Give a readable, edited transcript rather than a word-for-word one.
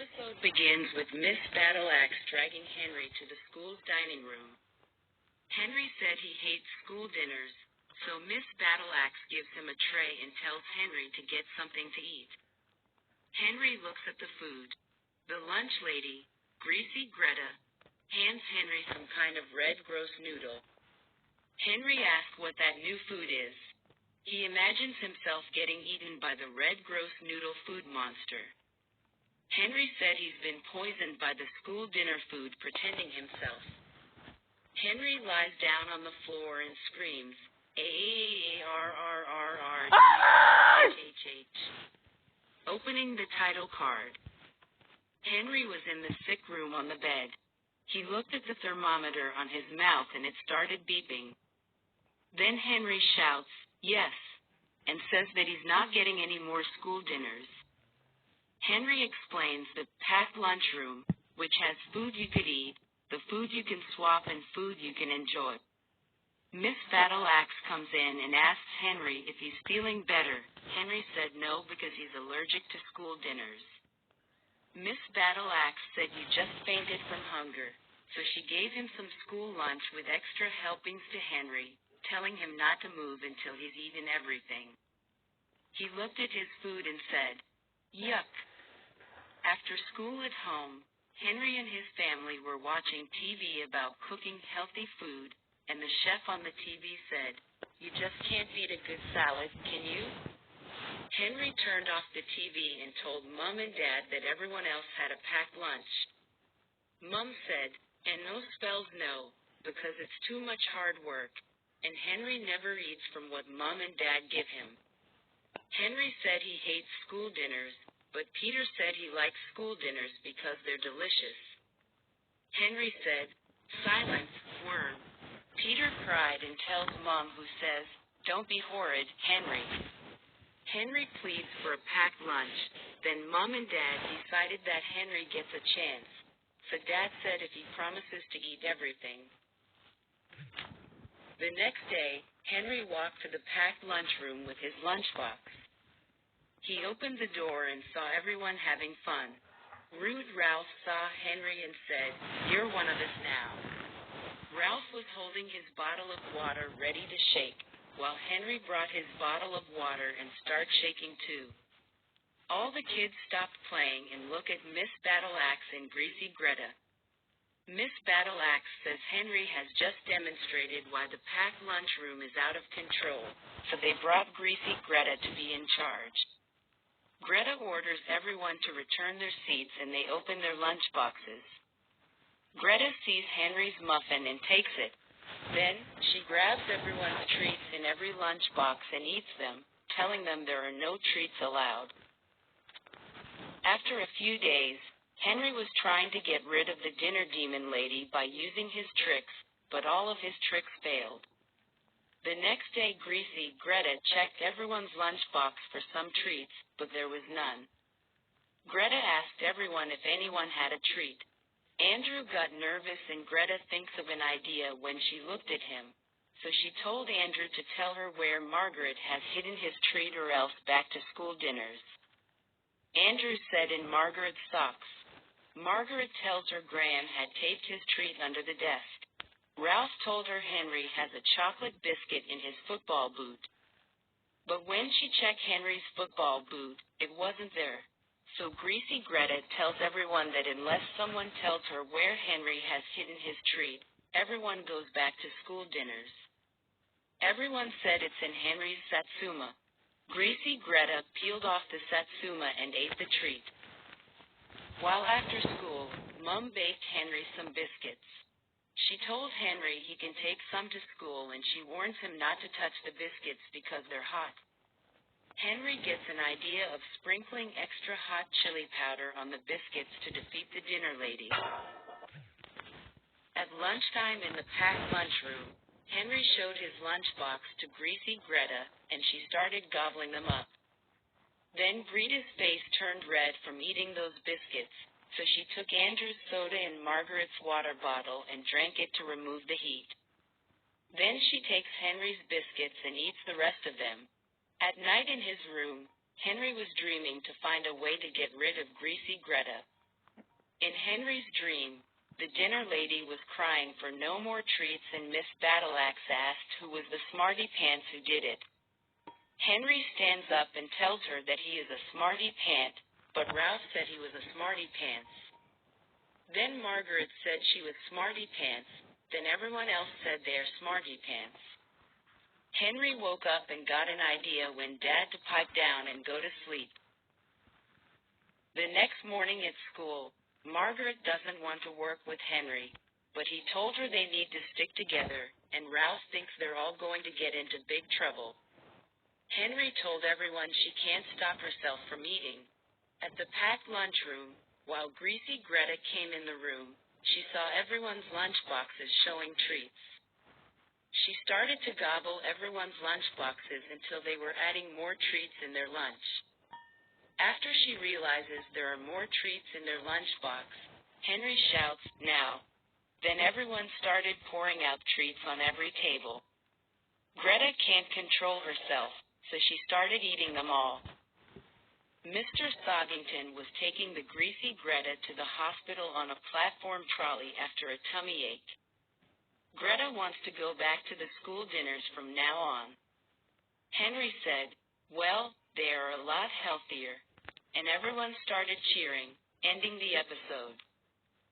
episode begins with Miss Battleaxe dragging Henry to the school's dining room. Henry said he hates school dinners, so Miss Battleaxe gives him a tray and tells Henry to get something to eat. Henry looks at the food. The lunch lady, Greasy Greta, hands Henry some kind of red gross noodle. Henry asks what that new food is. He imagines himself getting eaten by the red gross noodle food monster. Henry said he's been poisoned by the school dinner food pretending himself. Henry lies down on the floor and screams, A-A-R-R-R-R-H-H-H. Opening the title card. Henry was in the sick room on the bed. He looked at the thermometer on his mouth and it started beeping. Then Henry shouts, yes, and says that he's not getting any more school dinners. Henry explains the packed lunchroom, which has food you could eat, the food you can swap, and food you can enjoy. Miss Battleaxe comes in and asks Henry if he's feeling better. Henry said no because he's allergic to school dinners. Miss Battleaxe said you just fainted from hunger, so she gave him some school lunch with extra helpings to Henry, telling him not to move until he's eaten everything. He looked at his food and said, yuck. After school at home, Henry and his family were watching TV about cooking healthy food, and the chef on the TV said, you just can't beat a good salad, can you? Henry turned off the TV and told Mom and Dad that everyone else had a packed lunch. Mom said, and no spells no, because it's too much hard work, and Henry never eats from what Mom and Dad give him. Henry said he hates school dinners, but Peter said he likes school dinners because they're delicious. Henry said, silence, worm. Peter cried and tells Mom, who says, don't be horrid, Henry. Henry pleads for a packed lunch. Then Mom and Dad decided that Henry gets a chance. So Dad said if he promises to eat everything. The next day, Henry walked to the packed lunchroom with his lunchbox. He opened the door and saw everyone having fun. Rude Ralph saw Henry and said, you're one of us now. Ralph was holding his bottle of water ready to shake, while Henry brought his bottle of water and started shaking too. All the kids stopped playing and looked at Miss Battleaxe and Greasy Greta. Miss Battleaxe says Henry has just demonstrated why the packed lunchroom is out of control, so they brought Greasy Greta to be in charge. Greta orders everyone to return their seats and they open their lunch boxes. Greta sees Henry's muffin and takes it. Then, she grabs everyone's treats in every lunch box and eats them, telling them there are no treats allowed. After a few days, Henry was trying to get rid of the dinner demon lady by using his tricks, but all of his tricks failed. The next day, Greasy Greta checked everyone's lunchbox for some treats, but there was none. Greta asked everyone if anyone had a treat. Andrew got nervous and Greta thinks of an idea when she looked at him, so she told Andrew to tell her where Margaret has hidden his treat or else back to school dinners. Andrew said in Margaret's socks. Margaret tells her Graham had taped his treat under the desk. Ralph told her Henry has a chocolate biscuit in his football boot. But when she checked Henry's football boot, it wasn't there. So Greasy Greta tells everyone that unless someone tells her where Henry has hidden his treat, everyone goes back to school dinners. Everyone said it's in Henry's satsuma. Greasy Greta peeled off the satsuma and ate the treat. While after school, Mom baked Henry some biscuits. She told Henry he can take some to school and she warns him not to touch the biscuits because they're hot. Henry gets an idea of sprinkling extra hot chili powder on the biscuits to defeat the dinner lady. At lunchtime in the packed lunchroom, Henry showed his lunchbox to Greasy Greta and she started gobbling them up. Then Greta's face turned red from eating those biscuits, so she took Andrew's soda and Margaret's water bottle and drank it to remove the heat. Then she takes Henry's biscuits and eats the rest of them. At night in his room, Henry was dreaming to find a way to get rid of Greasy Greta. In Henry's dream, the dinner lady was crying for no more treats and Miss Battleaxe asked who was the smarty pants who did it. Henry stands up and tells her that he is a smarty pant, but Ralph said he was a smarty pants. Then Margaret said she was smarty pants, then everyone else said they're smarty pants. Henry woke up and got an idea when Dad to pipe down and go to sleep. The next morning at school, Margaret doesn't want to work with Henry, but he told her they need to stick together, and Ralph thinks they're all going to get into big trouble. Henry told everyone she can't stop herself from eating. At the packed lunchroom, while greasy Greta came in the room, she saw everyone's lunchboxes showing treats. She started to gobble everyone's lunchboxes until they were adding more treats in their lunch. After she realizes there are more treats in their lunchbox, Henry shouts, "Now!" Then everyone started pouring out treats on every table. Greta can't control herself, so she started eating them all. Mr. Soggington was taking the greasy Greta to the hospital on a platform trolley after a tummy ache. Greta wants to go back to the school dinners from now on. Henry said, "Well, they are a lot healthier," and everyone started cheering, ending the episode.